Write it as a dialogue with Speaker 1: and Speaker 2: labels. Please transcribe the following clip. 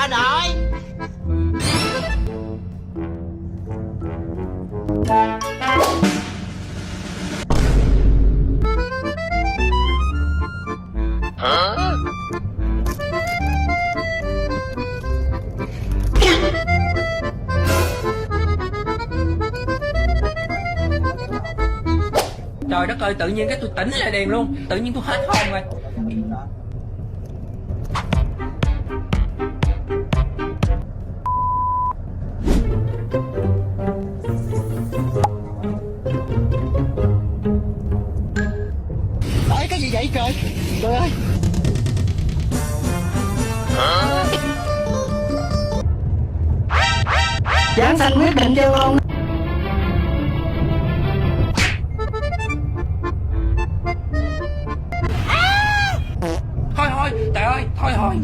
Speaker 1: bà nội.
Speaker 2: Trời đất ơi, tự nhiên cái tôi tỉnh lại liền luôn. Tự nhiên tôi hết hồn rồi.
Speaker 3: Đấy, cái gì vậy trời? Trời ơi. Giảng sanh quyết định chưa không?
Speaker 2: Thôi thôi, trời ơi, thôi thôi.